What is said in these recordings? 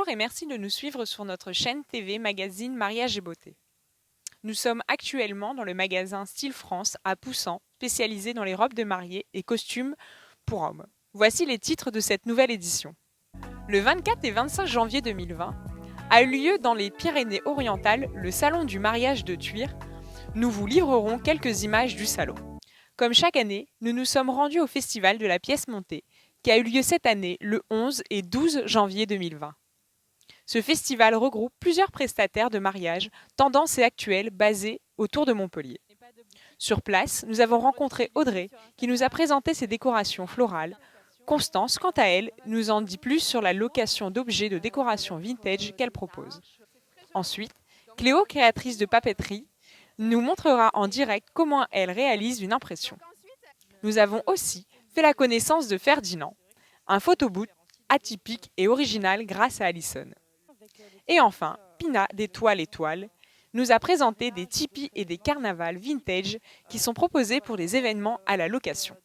Bonjour et merci de nous suivre sur notre chaîne TV magazine Mariage et Beauté. Nous sommes actuellement dans le magasin Style France à Poussan, spécialisé dans les robes de mariée et costumes pour hommes. Voici les titres de cette nouvelle édition. Le 24 et 25 janvier 2020 a eu lieu dans les Pyrénées-Orientales le salon du mariage de Tuire. Nous vous livrerons quelques images du salon. Comme chaque année, nous nous sommes rendus au festival de la pièce montée qui a eu lieu cette année le 11 et 12 janvier 2020. Ce festival regroupe plusieurs prestataires de mariage, tendances et actuels basés autour de Montpellier. Sur place, nous avons rencontré Audrey qui nous a présenté ses décorations florales. Constance, quant à elle, nous en dit plus sur la location d'objets de décoration vintage qu'elle propose. Ensuite, Cléo, créatrice de papeterie, nous montrera en direct comment elle réalise une impression. Nous avons aussi fait la connaissance de Ferdinand, un photobooth atypique et original grâce à Alison. Et enfin, Pina d'Étoile Étoile nous a présenté des tipis et des carnavals vintage qui sont proposés pour des événements à la location.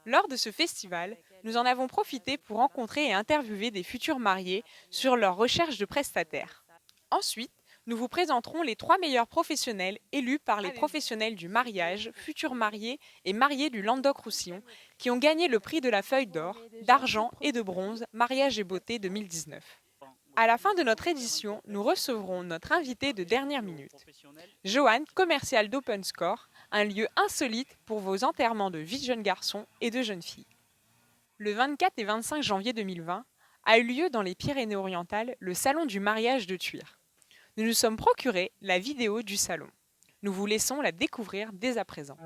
Lors de ce festival, nous en avons profité pour rencontrer et interviewer des futurs mariés sur leur recherche de prestataires. Ensuite, nous vous présenterons les 3 meilleurs professionnels élus par les professionnels du mariage, futurs mariés et mariés du Languedoc-Roussillon qui ont gagné le prix de la Feuille d'Or, d'Argent et de Bronze Mariage et Beauté 2019. À la fin de notre édition, nous recevrons notre invité de dernière minute, Johan, commercial d'Open Score, un lieu insolite pour vos enterrements de vie de jeunes garçons et de jeunes filles. Le 24 et 25 janvier 2020 a eu lieu dans les Pyrénées-Orientales le salon du mariage de Tuire. Nous nous sommes procuré la vidéo du salon. Nous vous laissons la découvrir dès à présent.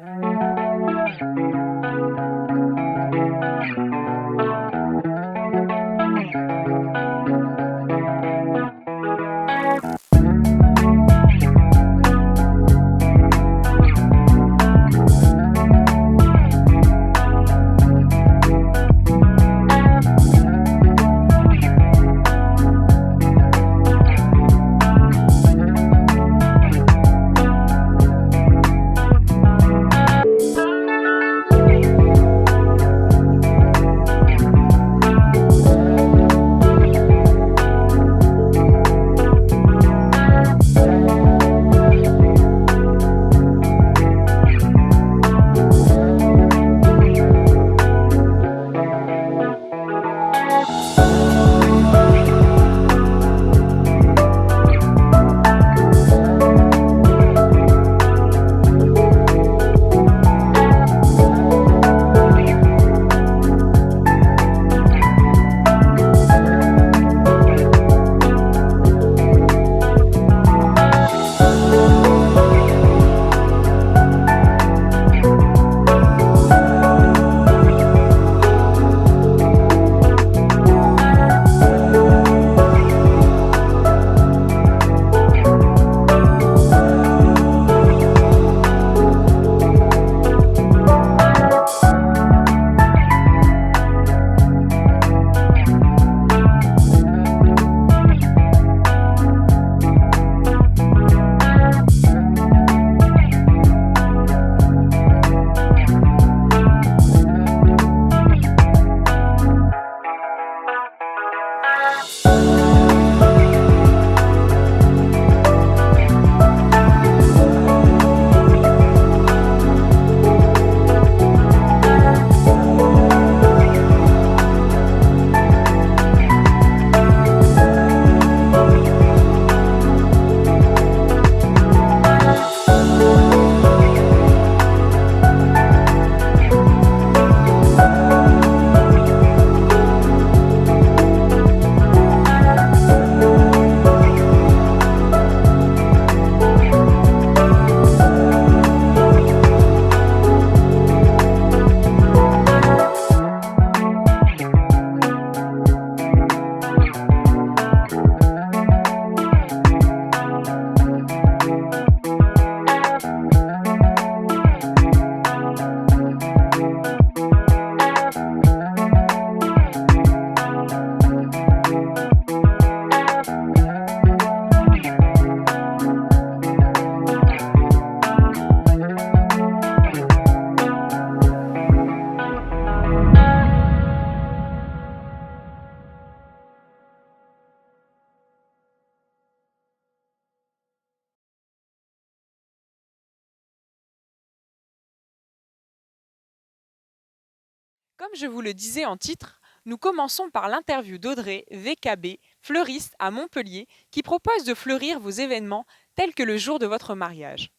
Comme je vous le disais en titre, nous commençons par l'interview d'Audrey, VKB, fleuriste à Montpellier, qui propose de fleurir vos événements tels que le jour de votre mariage.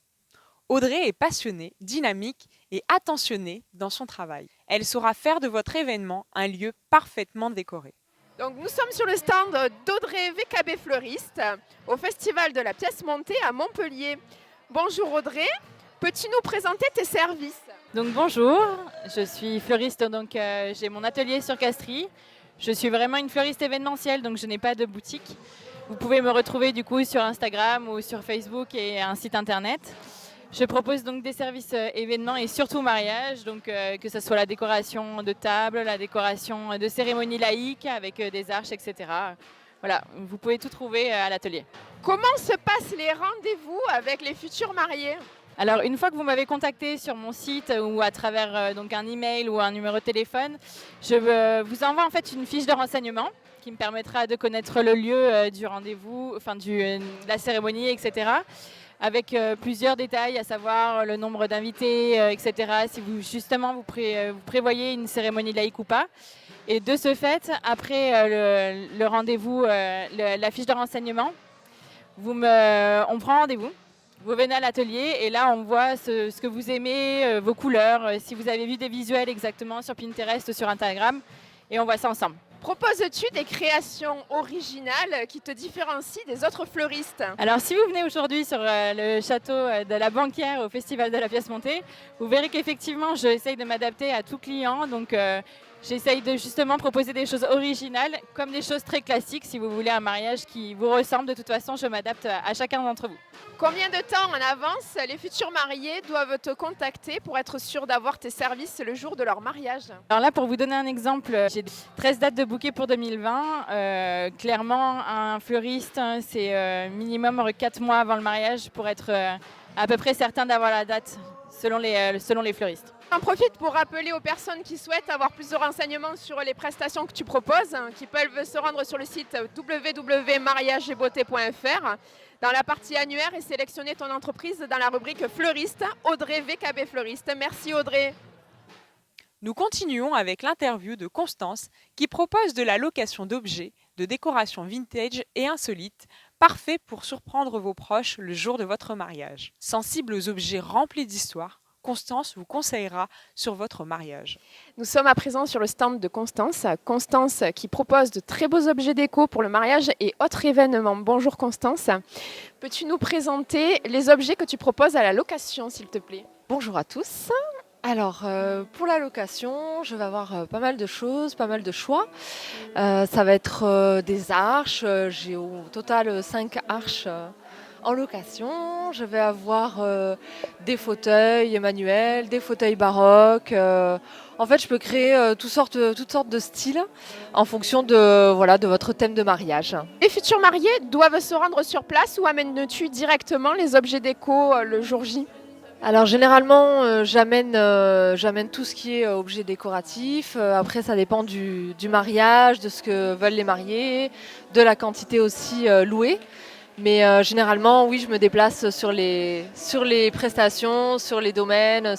Audrey est passionnée, dynamique et attentionnée dans son travail. Elle saura faire de votre événement un lieu parfaitement décoré. Donc nous sommes sur le stand d'Audrey VKB fleuriste au Festival de la pièce montée à Montpellier. Bonjour Audrey, peux-tu nous présenter tes services? Donc bonjour, je suis fleuriste, donc j'ai mon atelier sur Castries. Je suis vraiment une fleuriste événementielle, donc je n'ai pas de boutique. Vous pouvez me retrouver du coup sur Instagram ou sur Facebook et un site internet. Je propose donc des services événements et surtout mariage, donc que ce soit la décoration de table, la décoration de cérémonies laïques avec des arches, etc. Voilà, vous pouvez tout trouver à l'atelier. Comment se passent les rendez-vous avec les futurs mariés? Alors une fois que vous m'avez contacté sur mon site ou à travers donc un email ou un numéro de téléphone, je vous envoie en fait une fiche de renseignement qui me permettra de connaître le lieu du rendez-vous, enfin de la cérémonie, etc. Avec plusieurs détails, à savoir le nombre d'invités, etc. Si vous justement vous prévoyez une cérémonie laïque ou pas. Et de ce fait, après le rendez-vous, la fiche de renseignement, on prend rendez-vous. Vous venez à l'atelier et là on voit ce que vous aimez, vos couleurs, si vous avez vu des visuels exactement sur Pinterest, sur Instagram, et on voit ça ensemble. Proposes-tu des créations originales qui te différencient des autres fleuristes? Alors si vous venez aujourd'hui sur le château de la Banquière au Festival de la pièce montée, vous verrez qu'effectivement j'essaye de m'adapter à tout client, donc j'essaye de justement proposer des choses originales comme des choses très classiques. Si vous voulez un mariage qui vous ressemble, de toute façon je m'adapte à chacun d'entre vous. Combien de temps en avance les futurs mariés doivent te contacter pour être sûrs d'avoir tes services le jour de leur mariage? Alors là, pour vous donner un exemple, j'ai 13 dates de bouquet pour 2020. Clairement, un fleuriste, c'est minimum 4 mois avant le mariage pour être à peu près certain d'avoir la date selon les fleuristes. J'en profite pour rappeler aux personnes qui souhaitent avoir plus de renseignements sur les prestations que tu proposes, qui peuvent se rendre sur le site www.mariageetbeauté.fr dans la partie annuaire et sélectionner ton entreprise dans la rubrique fleuriste, Audrey VKB fleuriste. Merci Audrey. Nous continuons avec l'interview de Constance qui propose de la location d'objets, de décoration vintage et insolites, parfait pour surprendre vos proches le jour de votre mariage. Sensible aux objets remplis d'histoire, Constance vous conseillera sur votre mariage. Nous sommes à présent sur le stand de Constance. Constance qui propose de très beaux objets déco pour le mariage et autres événements. Bonjour Constance. Peux-tu nous présenter les objets que tu proposes à la location, s'il te plaît? Bonjour à tous. Alors, pour la location, je vais avoir pas mal de choses, pas mal de choix. Ça va être des arches. J'ai au total 5 arches en location. Je vais avoir des fauteuils manuels, des fauteuils baroques. En fait, je peux créer toutes sortes de styles en fonction de votre thème de mariage. Les futurs mariés doivent se rendre sur place ou amènes-tu directement les objets déco le jour J? Alors généralement, j'amène tout ce qui est objet décoratif. Après, ça dépend du mariage, de ce que veulent les mariés, de la quantité aussi louée. Mais généralement, oui, je me déplace sur les prestations, sur les domaines,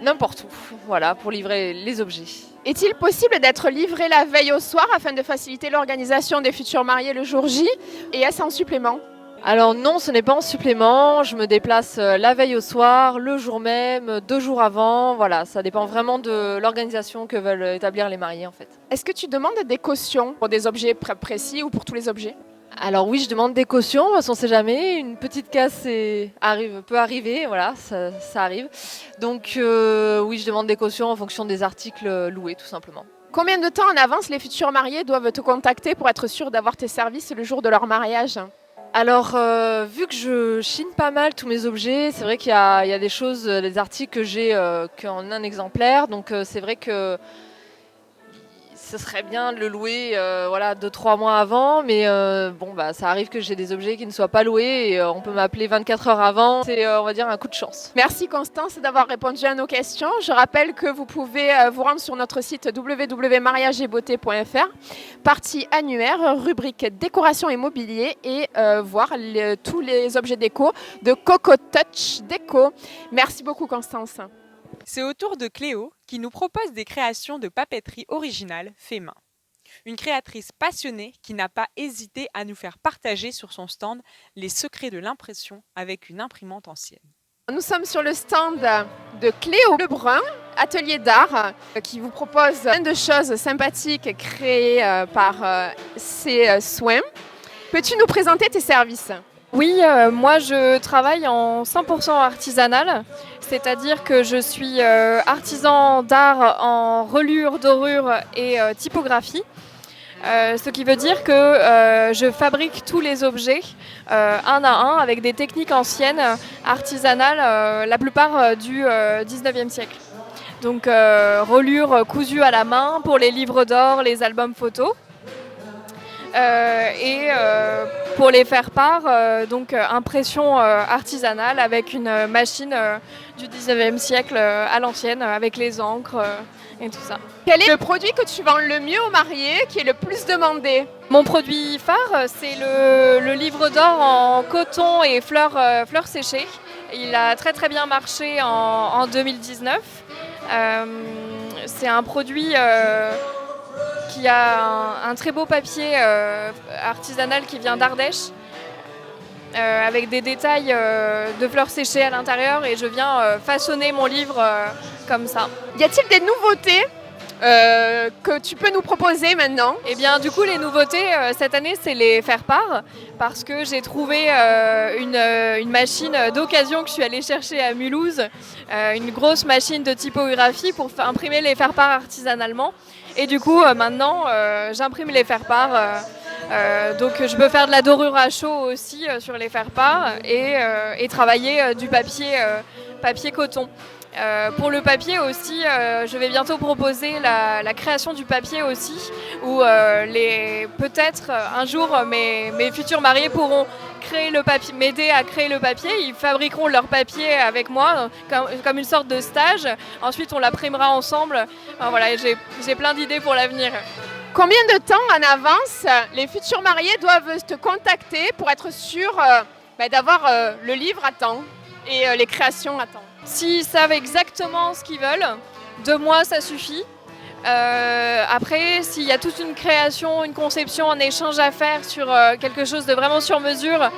n'importe où, voilà, pour livrer les objets. Est-il possible d'être livré la veille au soir afin de faciliter l'organisation des futurs mariés le jour J? Et est-ce en supplément? Alors non, ce n'est pas en supplément. Je me déplace la veille au soir, le jour même, 2 jours avant. Voilà, ça dépend vraiment de l'organisation que veulent établir les mariés en fait. Est-ce que tu demandes des cautions pour des objets précis ou pour tous les objets? Alors oui, je demande des cautions parce qu'on ne sait jamais. Une petite casse peut arriver, voilà, ça arrive. Donc oui, je demande des cautions en fonction des articles loués tout simplement. Combien de temps en avance les futurs mariés doivent te contacter pour être sûrs d'avoir tes services le jour de leur mariage? Alors, vu que je chine pas mal tous mes objets, c'est vrai qu'il y a des choses, des articles que j'ai qu'en un exemplaire. Donc, c'est vrai que ce serait bien de le louer 2-3 mois avant. Mais ça arrive que j'ai des objets qui ne soient pas loués et on peut m'appeler 24 heures avant. C'est, on va dire, un coup de chance. Merci Constance d'avoir répondu à nos questions. Je rappelle que vous pouvez vous rendre sur notre site www.mariageetbeauté.fr, partie annuaire, rubrique décoration et mobilier et voir tous les objets déco de Coco Touch Déco. Merci beaucoup Constance. C'est au tour de Cléo qui nous propose des créations de papeterie originales fait main. Une créatrice passionnée qui n'a pas hésité à nous faire partager sur son stand les secrets de l'impression avec une imprimante ancienne. Nous sommes sur le stand de Cléo Lebrun, atelier d'art, qui vous propose plein de choses sympathiques créées par ses soins. Peux-tu nous présenter tes services ? Oui, moi je travaille en 100% artisanal, c'est-à-dire que je suis artisan d'art en reliure, dorure et typographie. Ce qui veut dire que je fabrique tous les objets un à un avec des techniques anciennes, artisanales, la plupart du 19e siècle. Donc reliure cousue à la main pour les livres d'or, les albums photos. Et pour les faire-part, donc impression artisanale avec une machine du 19e siècle à l'ancienne, avec les encres et tout ça. Quel est le produit que tu vends le mieux aux mariés, qui est le plus demandé ? Mon produit phare, c'est le livre d'or en coton et fleurs séchées. Il a très très bien marché en 2019. C'est un produit qui a un très beau papier artisanal qui vient d'Ardèche, avec des détails de fleurs séchées à l'intérieur, et je viens façonner mon livre comme ça. Y a-t-il des nouveautés que tu peux nous proposer maintenant ? Eh bien, du coup, les nouveautés cette année, c'est les faire-part, parce que j'ai trouvé une machine d'occasion que je suis allée chercher à Mulhouse, une grosse machine de typographie pour imprimer les faire-part artisanalement. Et du coup, maintenant, j'imprime les faire-part. Donc, je peux faire de la dorure à chaud aussi sur les faire-part et travailler du papier coton. Pour le papier aussi, je vais bientôt proposer la création du papier aussi, où peut-être un jour mes futurs mariés pourront m'aider à créer le papier. Ils fabriqueront leur papier avec moi comme une sorte de stage. Ensuite, on l'imprimera ensemble. Enfin, voilà, j'ai plein d'idées pour l'avenir. Combien de temps en avance les futurs mariés doivent te contacter pour être sûrs d'avoir le livre à temps et les créations à temps ? S'ils savent exactement ce qu'ils veulent, 2 mois, ça suffit. Après, s'il y a toute une création, une conception, un échange à faire sur quelque chose de vraiment sur mesure,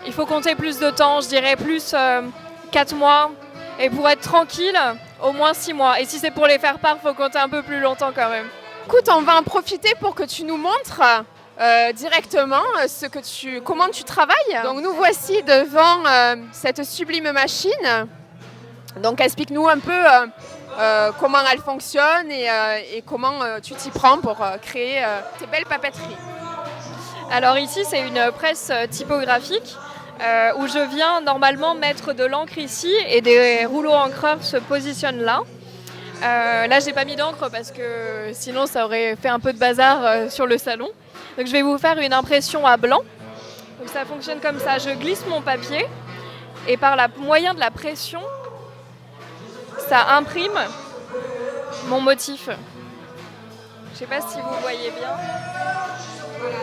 il faut compter plus de temps, je dirais plus 4 mois. Et pour être tranquille, au moins 6 mois. Et si c'est pour les faire part, il faut compter un peu plus longtemps quand même. Écoute, on va en profiter pour que tu nous montres directement comment tu travailles. Donc nous voici devant cette sublime machine. Donc explique-nous un peu comment elle fonctionne et comment tu t'y prends pour créer tes belles papeteries. Alors ici, c'est une presse typographique où je viens normalement mettre de l'encre ici et des rouleaux encreurs se positionnent là. Là, j'ai pas mis d'encre parce que sinon ça aurait fait un peu de bazar sur le salon. Donc je vais vous faire une impression à blanc. Donc ça fonctionne comme ça, je glisse mon papier et par le moyen de la pression, ça imprime mon motif. Je sais pas si vous voyez bien. Voilà,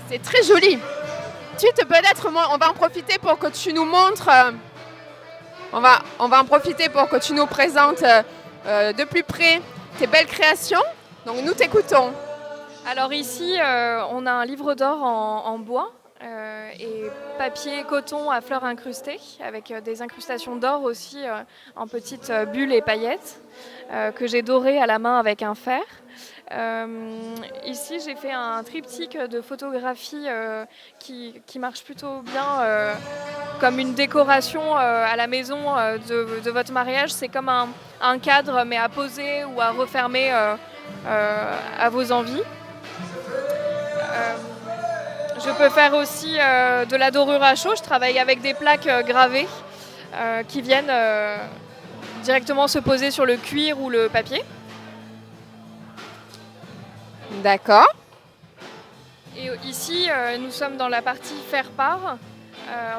c'est très joli. Ensuite, peut-être, on va en profiter pour que tu nous montres. On va en profiter pour que tu nous présentes de plus près tes belles créations. Donc nous t'écoutons. Alors ici, on a un livre d'or en bois et papier coton à fleurs incrustées, avec des incrustations d'or aussi en petites bulles et paillettes que j'ai dorées à la main avec un fer. Ici, j'ai fait un triptyque de photographie qui marche plutôt bien comme une décoration à la maison de votre mariage. C'est comme un cadre, mais à poser ou à refermer à vos envies. Je peux faire aussi de la dorure à chaud. Je travaille avec des plaques gravées qui viennent directement se poser sur le cuir ou le papier. D'accord. Et ici, nous sommes dans la partie faire-part,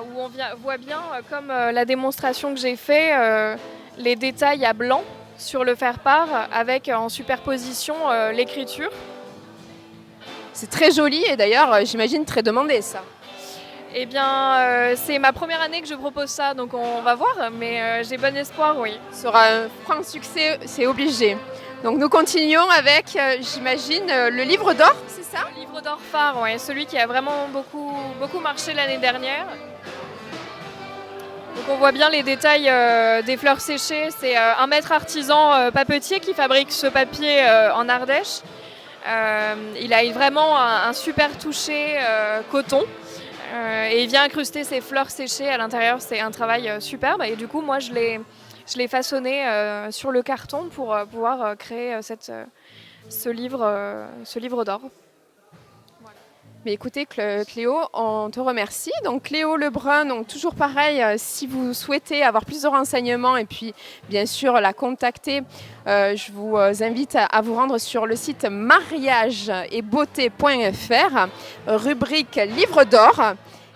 où on voit bien, comme la démonstration que j'ai fait, les détails à blanc sur le faire-part, avec en superposition l'écriture. C'est très joli et d'ailleurs, j'imagine très demandé ça. Eh bien, c'est ma première année que je propose ça, donc on va voir, mais j'ai bon espoir, oui. Ce sera un franc succès, c'est obligé. Donc nous continuons avec, j'imagine, le livre d'or, c'est ça? Le livre d'or phare, ouais, celui qui a vraiment beaucoup marché l'année dernière. Donc on voit bien les détails des fleurs séchées. C'est un maître artisan papetier qui fabrique ce papier en Ardèche. Il a vraiment un super toucher coton. Et il vient incruster ses fleurs séchées à l'intérieur. C'est un travail superbe. Et du coup, moi, je l'ai façonné sur le carton pour pouvoir créer ce livre d'or. Mais écoutez, Cléo, on te remercie. Donc Cléo Lebrun, donc toujours pareil, si vous souhaitez avoir plus de renseignements et puis bien sûr la contacter, je vous invite à vous rendre sur le site mariageetbeauté.fr, rubrique livre d'or,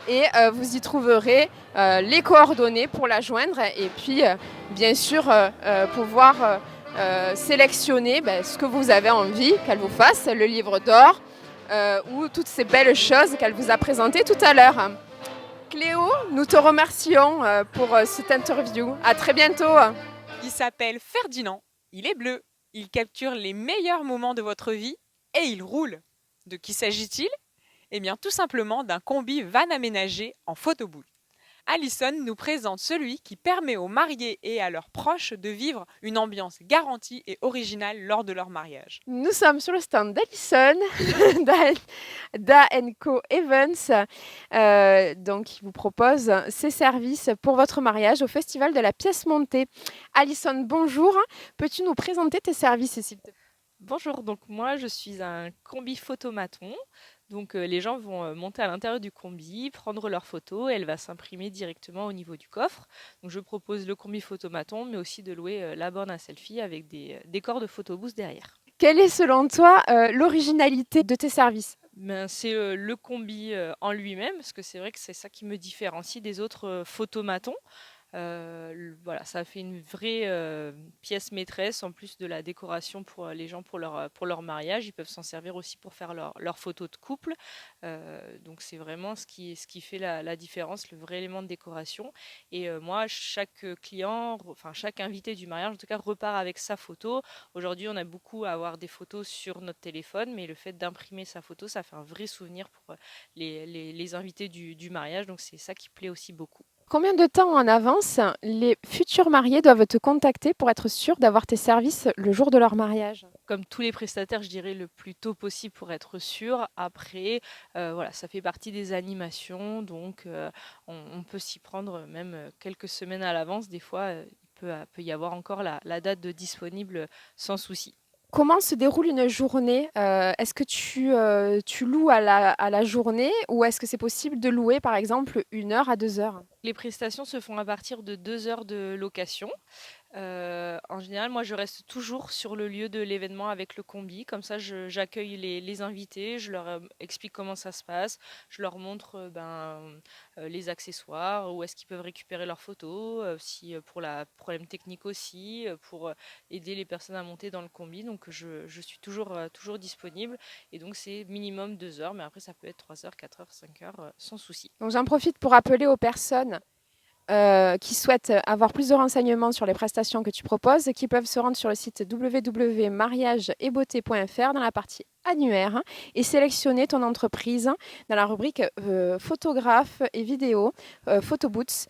et vous y trouverez les coordonnées pour la joindre et puis bien sûr pouvoir sélectionner ce que vous avez envie qu'elle vous fasse, le livre d'or, ou toutes ces belles choses qu'elle vous a présentées tout à l'heure. Cléo, nous te remercions pour cette interview. À très bientôt. Il s'appelle Ferdinand, il est bleu, il capture les meilleurs moments de votre vie et il roule. De qui s'agit-il? Eh bien tout simplement d'un combi van aménagé en photobooth. Alison nous présente celui qui permet aux mariés et à leurs proches de vivre une ambiance garantie et originale lors de leur mariage. Nous sommes sur le stand d'Alison, d'A&Co Events, donc qui vous propose ses services pour votre mariage au Festival de la pièce montée. Alison, bonjour. Peux-tu nous présenter tes services, s'il te plaît? Bonjour, donc moi je suis un combi photomaton. Donc les gens vont monter à l'intérieur du combi, prendre leur photo, et elle va s'imprimer directement au niveau du coffre. Donc je propose le combi photomaton, mais aussi de louer la borne à selfie avec des décors de photobooth derrière. Quelle est selon toi l'originalité de tes services? C'est le combi en lui-même, parce que c'est vrai que c'est ça qui me différencie des autres photomatons. Voilà, ça fait une vraie pièce maîtresse en plus de la décoration pour les gens pour leur mariage. Ils peuvent s'en servir aussi pour faire leur photo de couple. Donc c'est vraiment ce qui fait la différence, le vrai élément de décoration. Et moi, chaque client, enfin chaque invité du mariage en tout cas, repart avec sa photo. Aujourd'hui, on a beaucoup à avoir des photos sur notre téléphone, mais le fait d'imprimer sa photo, ça fait un vrai souvenir pour les invités du mariage. Donc c'est ça qui plaît aussi beaucoup. Combien de temps en avance les futurs mariés doivent te contacter pour être sûrs d'avoir tes services le jour de leur mariage? Comme tous les prestataires, je dirais le plus tôt possible pour être sûr. Après, voilà, ça fait partie des animations, donc on peut s'y prendre même quelques semaines à l'avance. Des fois, il peut y avoir encore la date de disponible sans souci. Comment se déroule une journée? Est-ce que tu loues à la journée ou est-ce que c'est possible de louer par exemple 1 heure à 2 heures? Les prestations se font à partir de 2 heures de location. En général, moi, je reste toujours sur le lieu de l'événement avec le combi. Comme ça, j'accueille les invités, je leur explique comment ça se passe, je leur montre les accessoires, où est-ce qu'ils peuvent récupérer leurs photos, si pour la problème technique aussi, pour aider les personnes à monter dans le combi. Donc, je suis toujours disponible. Et donc, c'est minimum 2 heures, mais après, ça peut être 3 heures, 4 heures, 5 heures, sans souci. Donc j'en profite pour appeler aux personnes qui souhaitent avoir plus de renseignements sur les prestations que tu proposes, qui peuvent se rendre sur le site www.mariageetbeauté.fr dans la partie annuaire et sélectionner ton entreprise dans la rubrique photographe et vidéo, photobooths,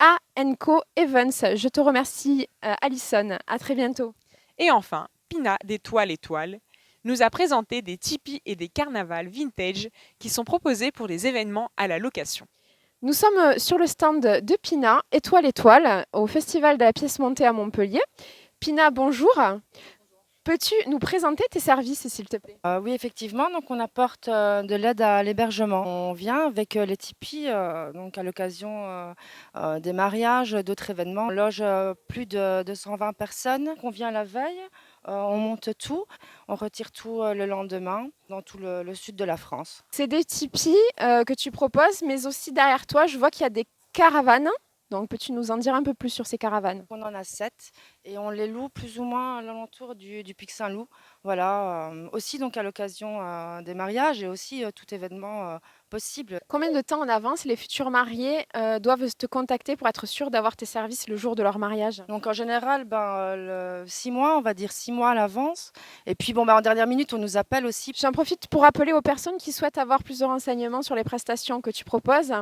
A&Co Events. Je te remercie, Alison. À très bientôt. Et enfin, Pina d'Étoile Étoile nous a présenté des tipis et des carnavals vintage qui sont proposés pour des événements à la location. Nous sommes sur le stand de Pina, Étoile, au Festival de la pièce montée à Montpellier. Pina, bonjour. Peux-tu nous présenter tes services, s'il te plaît? Oui, effectivement, donc on apporte de l'aide à l'hébergement. On vient avec les tipis, donc à l'occasion des mariages, d'autres événements. On loge plus de 220 personnes. On vient la veille, on monte tout, on retire tout le lendemain dans tout le sud de la France. C'est des tipis que tu proposes, mais aussi derrière toi, je vois qu'il y a des caravanes. Donc, peux-tu nous en dire un peu plus sur ces caravanes? On en a 7 et on les loue plus ou moins à l'alentour du Pic Saint-Loup. Voilà, aussi donc à l'occasion des mariages et aussi tout événement possible. Combien de temps en avance les futurs mariés doivent te contacter pour être sûrs d'avoir tes services le jour de leur mariage? Donc en général, 6 mois, on va dire 6 mois à l'avance. Et puis en dernière minute, on nous appelle aussi. J'en profite pour rappeler aux personnes qui souhaitent avoir plus de renseignements sur les prestations que tu proposes,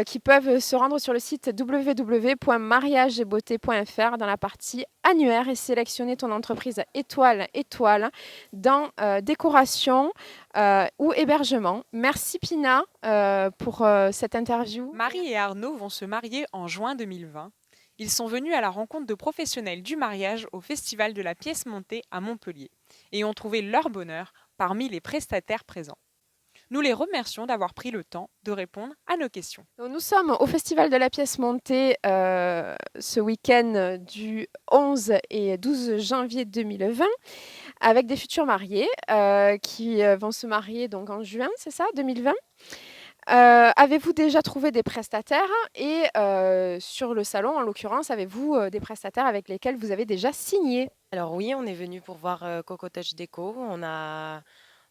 qui peuvent se rendre sur le site www.mariageetbeauté.fr dans la partie annuaire et sélectionner ton entreprise étoile dans décoration ou hébergement. Merci Pina pour cette interview. Marie et Arnaud vont se marier en juin 2020. Ils sont venus à la rencontre de professionnels du mariage au Festival de la pièce montée à Montpellier et ont trouvé leur bonheur parmi les prestataires présents. Nous les remercions d'avoir pris le temps de répondre à nos questions. Donc, nous sommes au Festival de la pièce montée ce week-end du 11 et 12 janvier 2020 avec des futurs mariés qui vont se marier donc en juin, c'est ça, 2020. Avez-vous déjà trouvé des prestataires et sur le salon, en l'occurrence, avez-vous des prestataires avec lesquels vous avez déjà signé? Alors oui, on est venu pour voir Coco Touch Déco. On a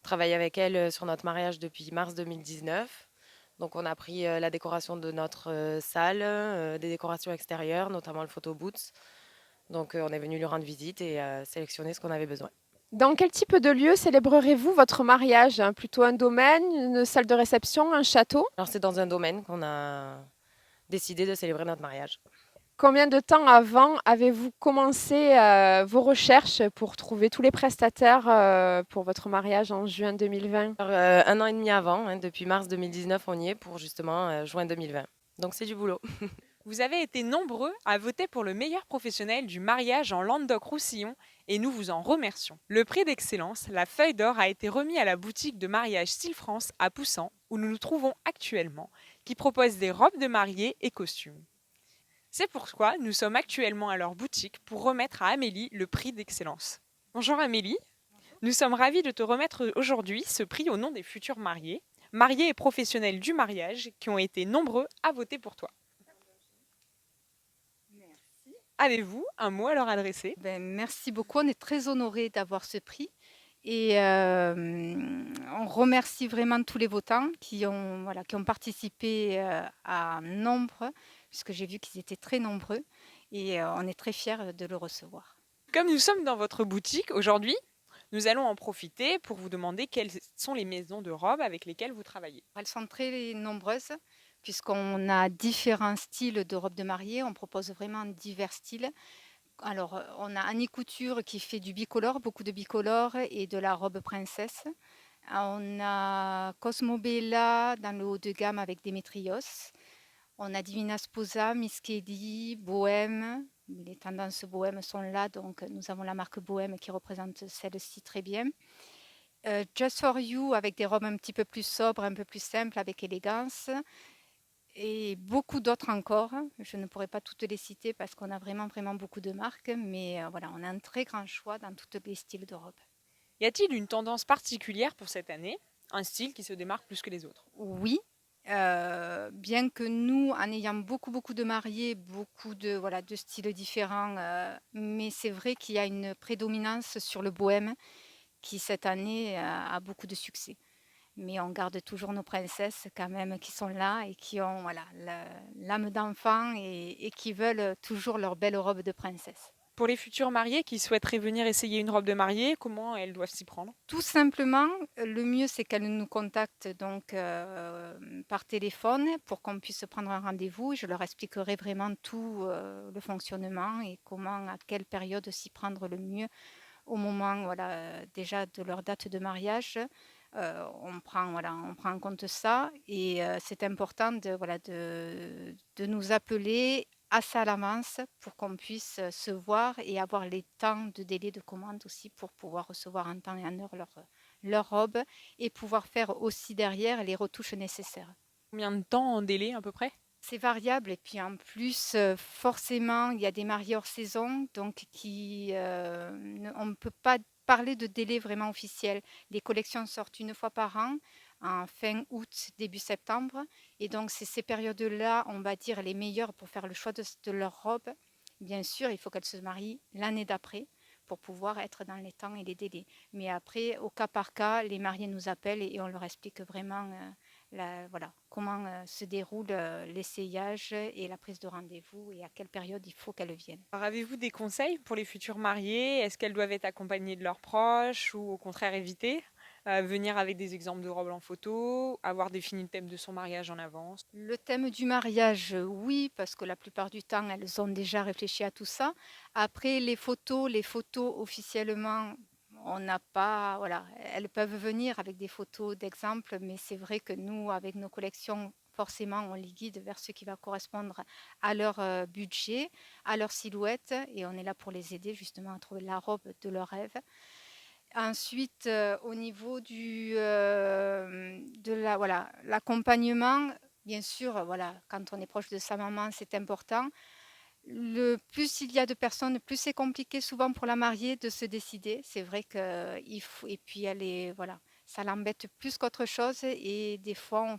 travaillé avec elle sur notre mariage depuis mars 2019. Donc on a pris la décoration de notre salle, des décorations extérieures, notamment le photo booth. Donc on est venu lui rendre visite et sélectionner ce qu'on avait besoin. Dans quel type de lieu célébrerez-vous votre mariage? Plutôt un domaine, une salle de réception, un château? Alors c'est dans un domaine qu'on a décidé de célébrer notre mariage. Combien de temps avant avez-vous commencé vos recherches pour trouver tous les prestataires pour votre mariage en juin 2020? Alors, 1 an et demi avant, depuis mars 2019, on y est pour justement juin 2020. Donc c'est du boulot. Vous avez été nombreux à voter pour le meilleur professionnel du mariage en Languedoc-Roussillon et nous vous en remercions. Le prix d'excellence, la Feuille d'Or, a été remis à la boutique de mariage Style France à Poussan, où nous nous trouvons actuellement, qui propose des robes de mariée et costumes. C'est pourquoi nous sommes actuellement à leur boutique pour remettre à Amélie le prix d'excellence. Bonjour Amélie, nous sommes ravis de te remettre aujourd'hui ce prix au nom des futurs mariés et professionnels du mariage qui ont été nombreux à voter pour toi. Avez-vous un mot à leur adresser? Merci beaucoup, on est très honorés d'avoir ce prix et on remercie vraiment tous les votants qui ont participé à nombre, puisque j'ai vu qu'ils étaient très nombreux et on est très fiers de le recevoir. Comme nous sommes dans votre boutique aujourd'hui, nous allons en profiter pour vous demander quelles sont les maisons de robes avec lesquelles vous travaillez. Elles sont très nombreuses, puisqu'on a différents styles de robes de mariée, on propose vraiment divers styles. Alors, on a Annie Couture qui fait du bicolore, beaucoup de bicolore et de la robe princesse. On a Cosmo Bella dans le haut de gamme avec Démétrios. On a Divina Sposa, Miss Kelly, Bohème. Les tendances bohème sont là, donc nous avons la marque Bohème qui représente celle-ci très bien. Just for You avec des robes un petit peu plus sobres, un peu plus simples, avec élégance. Et beaucoup d'autres encore. Je ne pourrais pas toutes les citer parce qu'on a vraiment beaucoup de marques, mais voilà, on a un très grand choix dans tous les styles de robes. Y a-t-il une tendance particulière pour cette année? Un style qui se démarque plus que les autres? Oui, bien que nous, en ayant beaucoup de mariés, beaucoup de styles différents, mais c'est vrai qu'il y a une prédominance sur le bohème qui cette année a beaucoup de succès. Mais on garde toujours nos princesses quand même qui sont là et qui ont l'âme d'enfant et qui veulent toujours leur belle robe de princesse. Pour les futurs mariés qui souhaiteraient venir essayer une robe de mariée, comment elles doivent s'y prendre? Tout simplement, le mieux c'est qu'elles nous contactent donc par téléphone pour qu'on puisse prendre un rendez-vous. Je leur expliquerai vraiment tout le fonctionnement et comment, à quelle période s'y prendre le mieux au moment déjà de leur date de mariage. On prend en compte ça et c'est important de nous appeler assez à l'avance pour qu'on puisse se voir et avoir les temps de délai de commande aussi pour pouvoir recevoir en temps et en heure leur robe et pouvoir faire aussi derrière les retouches nécessaires. Combien de temps en délai à peu près? C'est variable et puis en plus, forcément, il y a des mariés hors saison, donc on ne peut pas parler de délai vraiment officiel. Les collections sortent une fois par an, en fin août, début septembre, et donc c'est ces périodes-là, on va dire, les meilleures pour faire le choix de leur robe. Bien sûr, il faut qu'elles se marient l'année d'après pour pouvoir être dans les temps et les délais. Mais après, au cas par cas, les mariés nous appellent et on leur explique vraiment voilà, comment se déroule l'essayage et la prise de rendez-vous et à quelle période il faut qu'elles viennent. Alors, avez-vous des conseils pour les futures mariées? Est-ce qu'elles doivent être accompagnées de leurs proches ou au contraire éviter? Venir avec des exemples de robes en photo, avoir défini le thème de son mariage en avance. Le thème du mariage, oui, parce que la plupart du temps, elles ont déjà réfléchi à tout ça. Après, les photos officiellement, on n'a pas, voilà, elles peuvent venir avec des photos d'exemples, mais c'est vrai que nous, avec nos collections, forcément, on les guide vers ce qui va correspondre à leur budget, à leur silhouette, et on est là pour les aider justement à trouver la robe de leur rêve. Ensuite, au niveau voilà, l'accompagnement, bien sûr, voilà, quand on est proche de sa maman, c'est important. Plus il y a de personnes, plus c'est compliqué souvent pour la mariée de se décider. C'est vrai qu'il faut, et puis voilà, ça l'embête plus qu'autre chose et des fois on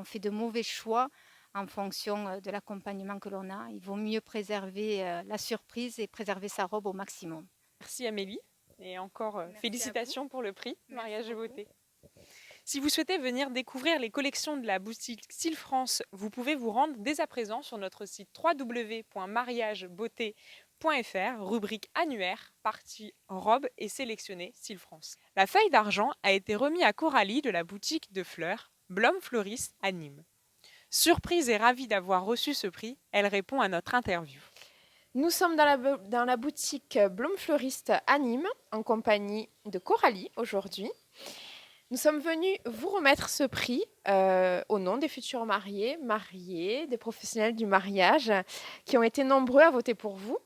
fait de mauvais choix en fonction de l'accompagnement que l'on a. Il vaut mieux préserver la surprise et préserver sa robe au maximum. Merci Amélie. Et encore félicitations pour le prix Mariage et Beauté. Si vous souhaitez venir découvrir les collections de la boutique Style France, vous pouvez vous rendre dès à présent sur notre site www.mariagebeauté.fr, rubrique annuaire, partie robe et sélectionnée Style France. La feuille d'argent a été remise à Coralie de la boutique de fleurs Blum Fleuriste à Nîmes. Surprise et ravie d'avoir reçu ce prix, elle répond à notre interview. Nous sommes dans la boutique Blum Fleuriste à Nîmes, en compagnie de Coralie aujourd'hui. Nous sommes venus vous remettre ce prix au nom des futurs mariés, des professionnels du mariage, qui ont été nombreux à voter pour vous.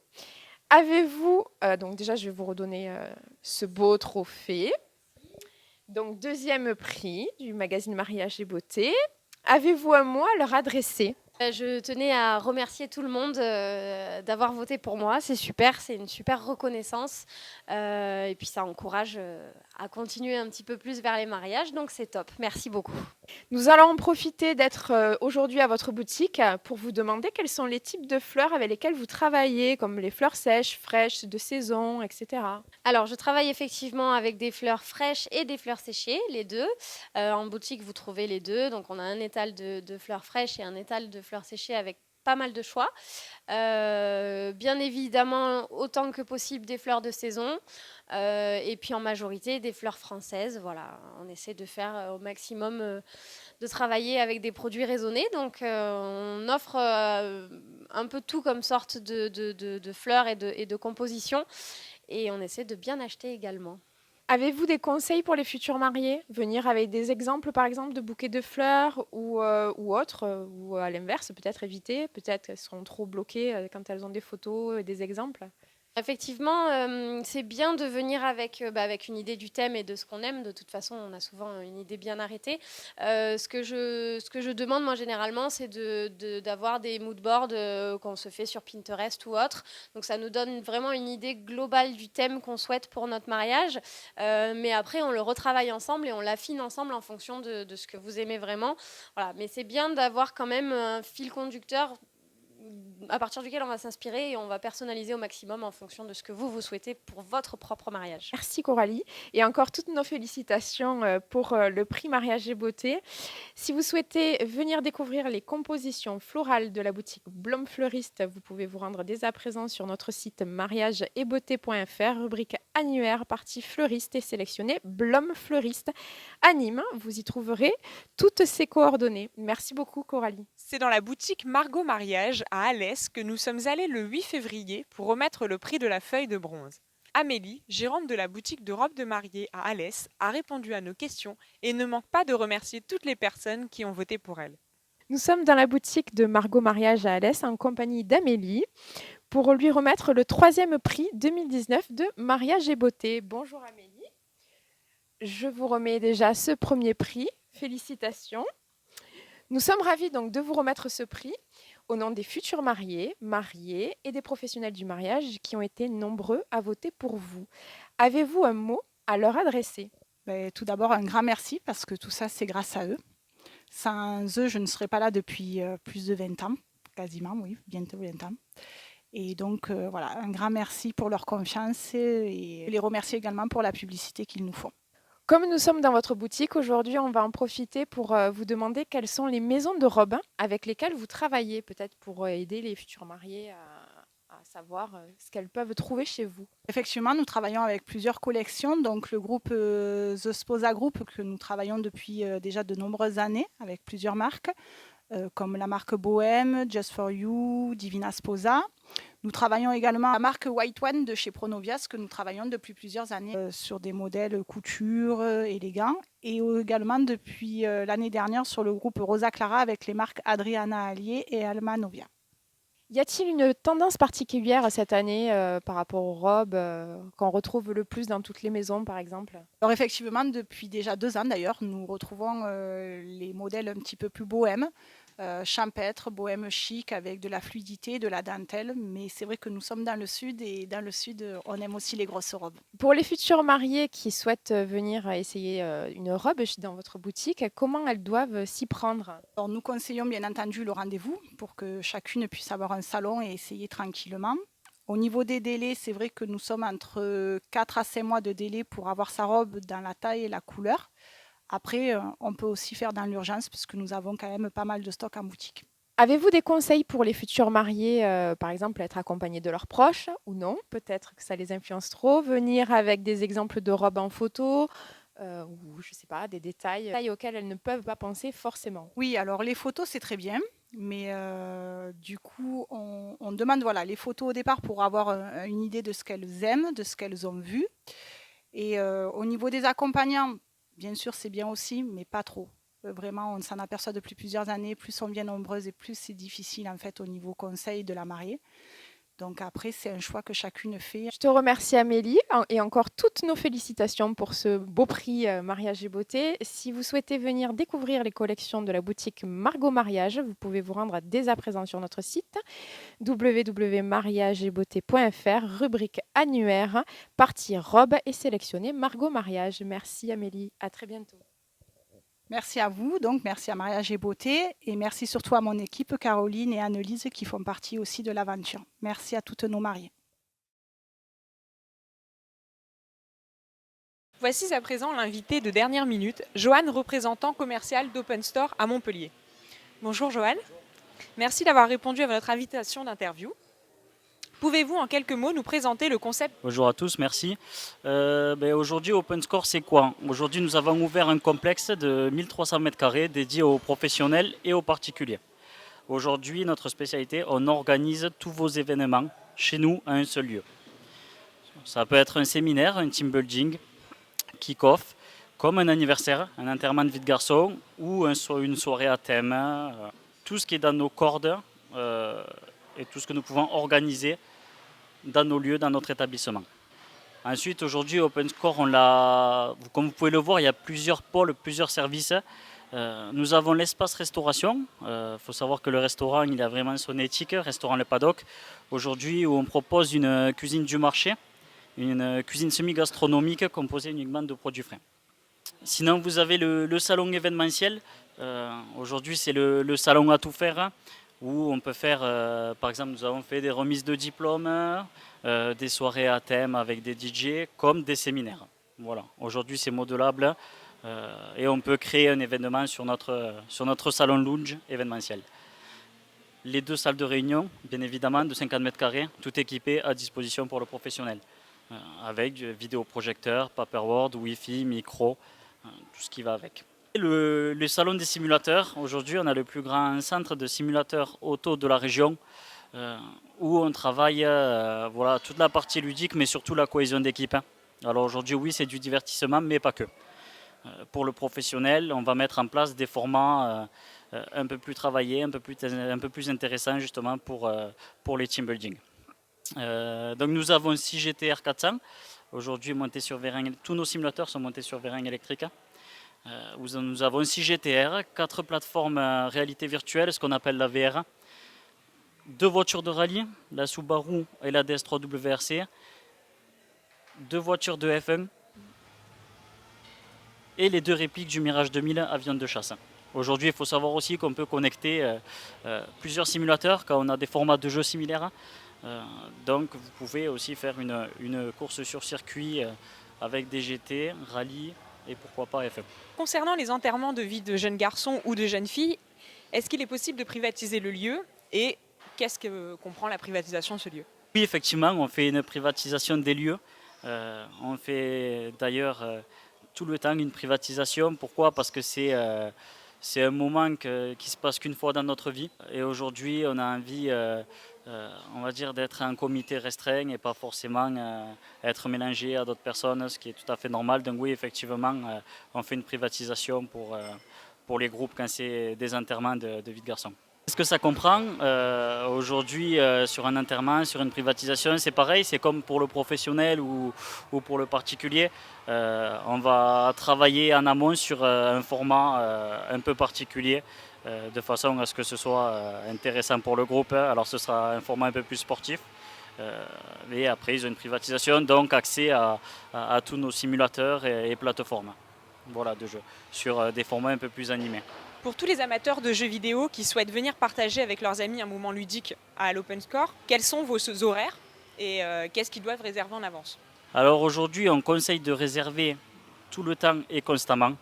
Avez-vous, donc déjà je vais vous redonner ce beau trophée. Donc deuxième prix du magazine Mariage et Beauté. Avez-vous un mot à leur adresser ? Je tenais à remercier tout le monde d'avoir voté pour moi. C'est super, c'est une super reconnaissance. Et puis ça encourage à continuer un petit peu plus vers les mariages. Donc c'est top. Merci beaucoup. Nous allons en profiter d'être aujourd'hui à votre boutique pour vous demander quels sont les types de fleurs avec lesquels vous travaillez, comme les fleurs sèches, fraîches, de saison, etc. Alors je travaille effectivement avec des fleurs fraîches et des fleurs séchées, les deux. En boutique, vous trouvez les deux. Donc on a un étal de fleurs fraîches et un étal de fleurs séchées avec pas mal de choix. Bien évidemment, autant que possible des fleurs de saison et puis en majorité des fleurs françaises. Voilà, on essaie de faire au maximum de travailler avec des produits raisonnés. Donc on offre un peu tout comme sorte de fleurs et de composition et on essaie de bien acheter également. Avez-vous des conseils pour les futurs mariés ? Venir avec des exemples, par exemple, de bouquets de fleurs ou autres, ou à l'inverse, peut-être éviter, peut-être qu'elles seront trop bloquées quand elles ont des photos et des exemples. Effectivement, c'est bien de venir avec une idée du thème et de ce qu'on aime. De toute façon, on a souvent une idée bien arrêtée. Ce que je demande, moi, généralement, c'est d'avoir des moodboards qu'on se fait sur Pinterest ou autre. Donc, ça nous donne vraiment une idée globale du thème qu'on souhaite pour notre mariage. Mais après, on le retravaille ensemble et on l'affine ensemble en fonction de ce que vous aimez vraiment. Voilà. Mais c'est bien d'avoir quand même un fil conducteur à partir duquel on va s'inspirer et on va personnaliser au maximum en fonction de ce que vous souhaitez pour votre propre mariage. Merci Coralie. Et encore toutes nos félicitations pour le prix Mariage et Beauté. Si vous souhaitez venir découvrir les compositions florales de la boutique Blum Fleuriste, vous pouvez vous rendre dès à présent sur notre site mariageetbeauté.fr, rubrique annuaire, partie fleuriste et sélectionnée Blum Fleuriste à Nîmes. Vous y trouverez toutes ces coordonnées. Merci beaucoup Coralie. C'est dans la boutique Margot Mariage à Alès que nous sommes allés le 8 février pour remettre le prix de la feuille de bronze. Amélie, gérante de la boutique de robes de mariée à Alès, a répondu à nos questions et ne manque pas de remercier toutes les personnes qui ont voté pour elle. Nous sommes dans la boutique de Margot Mariage à Alès en compagnie d'Amélie pour lui remettre le 3e prix 2019 de Mariage et Beauté. Bonjour Amélie. Je vous remets déjà ce premier prix. Félicitations. Nous sommes ravis donc de vous remettre ce prix au nom des futurs mariés et des professionnels du mariage qui ont été nombreux à voter pour vous. Avez-vous un mot à leur adresser ? Tout d'abord, un grand merci parce que tout ça, c'est grâce à eux. Sans eux, je ne serais pas là depuis plus de 20 ans, quasiment, oui, bientôt 20 ans. Et donc, voilà, un grand merci pour leur confiance et les remercier également pour la publicité qu'ils nous font. Comme nous sommes dans votre boutique aujourd'hui, on va en profiter pour vous demander quelles sont les maisons de robes avec lesquelles vous travaillez, peut-être pour aider les futurs mariés à savoir ce qu'elles peuvent trouver chez vous. Effectivement, nous travaillons avec plusieurs collections, donc le groupe The Sposa Group que nous travaillons depuis déjà de nombreuses années avec plusieurs marques, comme la marque Bohème, Just For You, Divina Sposa. Nous travaillons également la marque White One de chez Pronovias que nous travaillons depuis plusieurs années sur des modèles couture, élégants, et également depuis l'année dernière sur le groupe Rosa Clara avec les marques Adriana Allier et Alma Novia. Y a-t-il une tendance particulière cette année par rapport aux robes qu'on retrouve le plus dans toutes les maisons, par exemple? Alors effectivement, depuis déjà 2 ans d'ailleurs, nous retrouvons les modèles un petit peu plus bohèmes, champêtre, bohème chic, avec de la fluidité, de la dentelle. Mais c'est vrai que nous sommes dans le sud et dans le sud, on aime aussi les grosses robes. Pour les futurs mariés qui souhaitent venir essayer une robe dans votre boutique, comment elles doivent s'y prendre? Alors, nous conseillons bien entendu le rendez-vous pour que chacune puisse avoir un salon et essayer tranquillement. Au niveau des délais, c'est vrai que nous sommes entre 4 à 5 mois de délai pour avoir sa robe dans la taille et la couleur. Après, on peut aussi faire dans l'urgence parce que nous avons quand même pas mal de stock en boutique. Avez-vous des conseils pour les futurs mariés, par exemple être accompagnés de leurs proches ou non? Peut-être que ça les influence trop. Venir avec des exemples de robes en photo ou je sais pas, des détails auxquels elles ne peuvent pas penser forcément. Oui, alors les photos, c'est très bien. Mais du coup, on demande voilà, les photos au départ pour avoir une idée de ce qu'elles aiment, de ce qu'elles ont vu. Et au niveau des accompagnants, bien sûr, c'est bien aussi, mais pas trop. Vraiment, on s'en aperçoit depuis plusieurs années. Plus on vient nombreuses et plus c'est difficile en fait au niveau conseil de la mariée. Donc après, c'est un choix que chacune fait. Je te remercie Amélie et encore toutes nos félicitations pour ce beau prix Mariage et Beauté. Si vous souhaitez venir découvrir les collections de la boutique Margot Mariage, vous pouvez vous rendre dès à présent sur notre site www.mariageetbeauté.fr, rubrique annuaire, partie robe et sélectionner Margot Mariage. Merci Amélie, à très bientôt. Merci à vous, donc merci à Mariage et Beauté et merci surtout à mon équipe Caroline et Annelise qui font partie aussi de l'aventure. Merci à toutes nos mariées. Voici à présent l'invité de dernière minute, Joanne, représentant commercial d'Open Store à Montpellier. Bonjour Joanne, merci d'avoir répondu à notre invitation d'interview. Pouvez-vous en quelques mots nous présenter le concept? Bonjour à tous, merci. Aujourd'hui, Open Store, c'est quoi? Aujourd'hui, nous avons ouvert un complexe de 1300 m² dédié aux professionnels et aux particuliers. Aujourd'hui, notre spécialité, on organise tous vos événements chez nous à un seul lieu. Ça peut être un séminaire, un team building, kick-off, comme un anniversaire, un enterrement de vie de garçon ou une soirée à thème. Tout ce qui est dans nos cordes et tout ce que nous pouvons organiser dans nos lieux, dans notre établissement. Ensuite, aujourd'hui, Open Store, comme vous pouvez le voir, il y a plusieurs pôles, plusieurs services. Nous avons l'espace restauration. Faut savoir que le restaurant, il a vraiment son éthique, restaurant Le Paddock. Aujourd'hui, où on propose une cuisine du marché, une cuisine semi-gastronomique composée uniquement de produits frais. Sinon, vous avez le salon événementiel. Aujourd'hui, c'est le salon à tout faire, où on peut faire, par exemple, nous avons fait des remises de diplômes, des soirées à thème avec des DJ, comme des séminaires. Voilà. Aujourd'hui, c'est modelable et on peut créer un événement sur notre salon lounge événementiel. Les 2 salles de réunion, bien évidemment, de 50 m², tout équipé à disposition pour le professionnel, avec vidéoprojecteur, paperboard, Wi-Fi, micro, tout ce qui va avec. Le salon des simulateurs, aujourd'hui on a le plus grand centre de simulateurs auto de la région où on travaille toute la partie ludique mais surtout la cohésion d'équipe. Alors aujourd'hui oui c'est du divertissement mais pas que. Pour le professionnel on va mettre en place des formats un peu plus travaillés, un peu plus intéressants justement pour les team building. Donc nous avons 6 GTR 400, aujourd'hui montés sur vérin, tous nos simulateurs sont montés sur vérin électrique. Nous avons 6 GTR, 4 plateformes réalité virtuelle, ce qu'on appelle la VR, 2 voitures de rallye, la Subaru et la DS3 WRC, 2 voitures de F1 et les 2 répliques du Mirage 2000 avion de chasse. Aujourd'hui, il faut savoir aussi qu'on peut connecter plusieurs simulateurs quand on a des formats de jeux similaires. Donc vous pouvez aussi faire une course sur circuit avec des GT, rallye et pourquoi pas FM. Concernant les enterrements de vie de jeunes garçons ou de jeunes filles, est-ce qu'il est possible de privatiser le lieu et qu'est-ce que comprend la privatisation de ce lieu? Oui, effectivement, on fait une privatisation des lieux. On fait d'ailleurs tout le temps une privatisation. Pourquoi? Parce que c'est un moment qui se passe qu'une fois dans notre vie. Et aujourd'hui, on a envie, on va dire, d'être un comité restreint et pas forcément être mélangé à d'autres personnes, ce qui est tout à fait normal. Donc oui, effectivement, on fait une privatisation pour les groupes quand c'est des enterrements de vie de garçons. Ce que ça comprend aujourd'hui sur un enterrement, sur une privatisation, c'est pareil, c'est comme pour le professionnel ou pour le particulier. On va travailler en amont sur un format un peu particulier de façon à ce que ce soit intéressant pour le groupe. Alors ce sera un format un peu plus sportif. Et après, ils ont une privatisation, donc accès à tous nos simulateurs et plateformes, voilà, de jeux, sur des formats un peu plus animés. Pour tous les amateurs de jeux vidéo qui souhaitent venir partager avec leurs amis un moment ludique à l'Open Score, quels sont vos horaires et qu'est-ce qu'ils doivent réserver en avance? Alors aujourd'hui, on conseille de réserver tout le temps et constamment,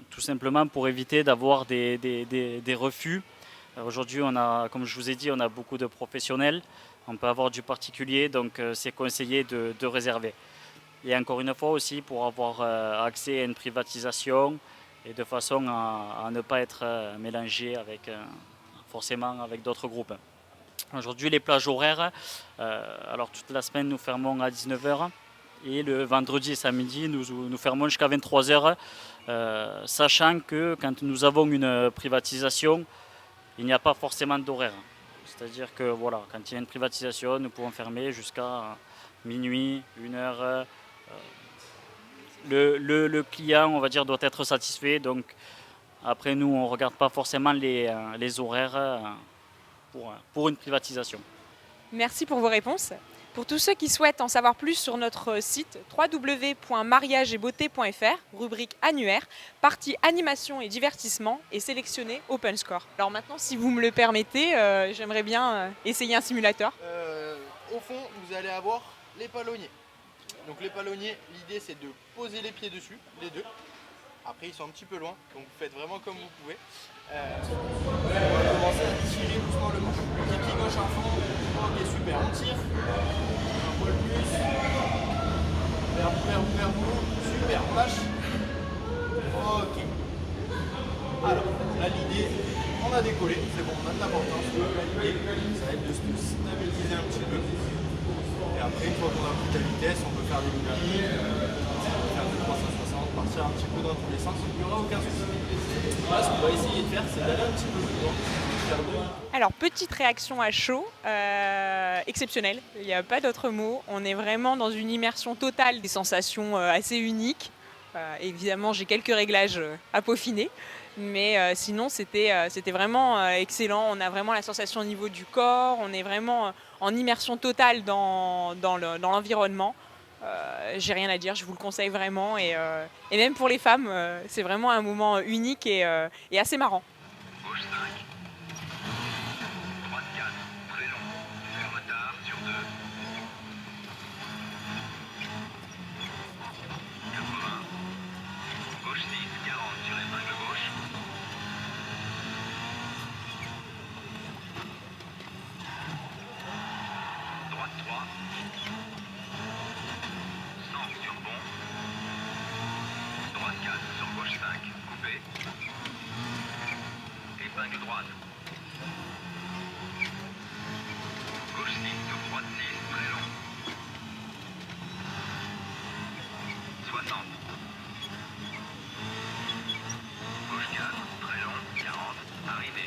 tout simplement pour éviter d'avoir des refus. Aujourd'hui, comme je vous ai dit, on a beaucoup de professionnels, on peut avoir du particulier, donc c'est conseillé de réserver. Et encore une fois aussi, pour avoir accès à une privatisation, et de façon à ne pas être mélangé forcément avec d'autres groupes. Aujourd'hui, les plages horaires, alors toute la semaine nous fermons à 19h et le vendredi et samedi nous fermons jusqu'à 23h, sachant que quand nous avons une privatisation, il n'y a pas forcément d'horaire. C'est-à-dire que voilà, quand il y a une privatisation, nous pouvons fermer jusqu'à minuit, 1h. Le client, on va dire, doit être satisfait. Donc après, nous, on ne regarde pas forcément les horaires pour une privatisation. Merci pour vos réponses. Pour tous ceux qui souhaitent en savoir plus sur notre site www.mariageetbeauté.fr, rubrique annuaire, partie animation et divertissement et sélectionné Open Score. Alors maintenant, si vous me le permettez, j'aimerais bien essayer un simulateur. Au fond, vous allez avoir les palonniers. Donc les palonniers, l'idée c'est de poser les pieds dessus, les deux. Après ils sont un petit peu loin, donc vous faites vraiment comme vous pouvez. On va commencer à tirer doucement le manche. Pied gauche à fond, ok super, on tire. Un poil plus. Vers vous, super, on lâche. Ok. Alors, là l'idée, on a décollé, c'est bon, on a de l'importance. L'idée, ça va être de se stabiliser un petit peu. Et après, une fois qu'on a pris la vitesse, on peut faire des dynamiques, faire des 360, partir un petit peu dans tous les sens, il n'y aura aucun souci. Là, ce qu'on va essayer de faire, c'est d'aller un petit peu plus loin. Alors, petite réaction à chaud, exceptionnelle, il n'y a pas d'autre mot. On est vraiment dans une immersion totale, des sensations assez uniques. Évidemment, j'ai quelques réglages à peaufiner. Mais sinon, c'était vraiment excellent. On a vraiment la sensation au niveau du corps. On est vraiment en immersion totale dans l'environnement. J'ai rien à dire, je vous le conseille vraiment. Et même pour les femmes, c'est vraiment un moment unique et assez marrant. Gauche 5. Droite 4. Très long. Fait retard sur 2. 80. Gauche 6. 40 sur épingle gauche. Droite 3. 100 sur bon. Droite 4 sur gauche 5. Coupé. Épingle droite. Gauche 6 sur droite 6. Très long. 60. Gauche 4. Très long. 40. Arrivé.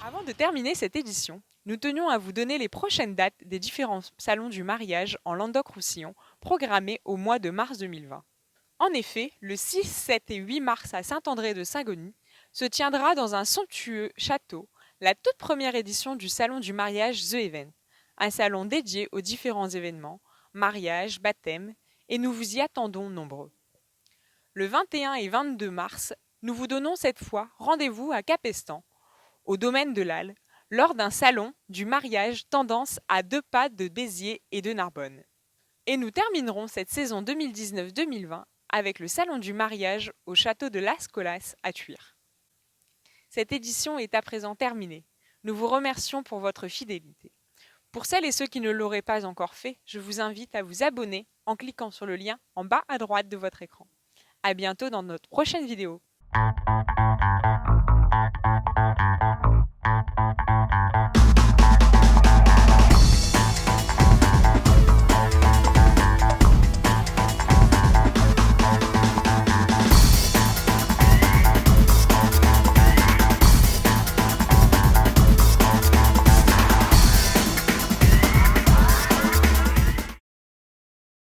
Avant de terminer cette édition, nous tenions à vous donner les prochaines dates des différents salons du mariage en Languedoc-Roussillon programmés au mois de mars 2020. En effet, le 6, 7 et 8 mars à Saint-André de Saint-Gonis se tiendra dans un somptueux château la toute première édition du salon du mariage The Event, un salon dédié aux différents événements, mariages, baptêmes, et nous vous y attendons nombreux. Le 21 et 22 mars, nous vous donnons cette fois rendez-vous à Capestan, au domaine de l'Alle, lors d'un salon du mariage tendance à 2 pas de Béziers et de Narbonne. Et nous terminerons cette saison 2019-2020 avec le salon du mariage au château de Las Colas à Thuir. Cette édition est à présent terminée. Nous vous remercions pour votre fidélité. Pour celles et ceux qui ne l'auraient pas encore fait, je vous invite à vous abonner en cliquant sur le lien en bas à droite de votre écran. À bientôt dans notre prochaine vidéo.